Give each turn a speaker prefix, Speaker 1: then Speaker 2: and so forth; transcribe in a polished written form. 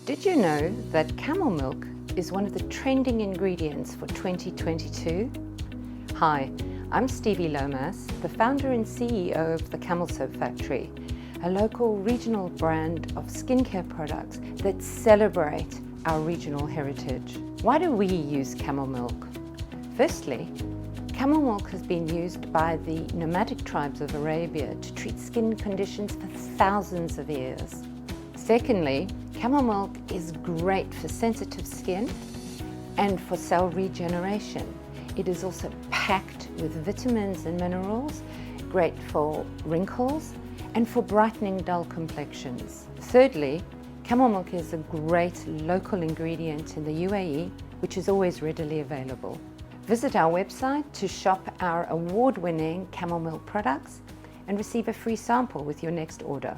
Speaker 1: Did you know that camel milk is one of the trending ingredients for 2022? Hi, I'm Stevie Lomas, the founder and CEO of the Camel Soap Factory, a local regional brand of skincare products that celebrate our regional heritage. Why do we use camel milk? Firstly, camel milk has been used by the nomadic tribes of Arabia to treat skin conditions for thousands of years. Secondly, camel milk is great for sensitive skin and for cell regeneration. It is also packed with vitamins and minerals, great for wrinkles and for brightening dull complexions. Thirdly, camel milk is a great local ingredient in the UAE, which is always readily available. Visit our website to shop our award-winning camel milk products and receive a free sample with your next order.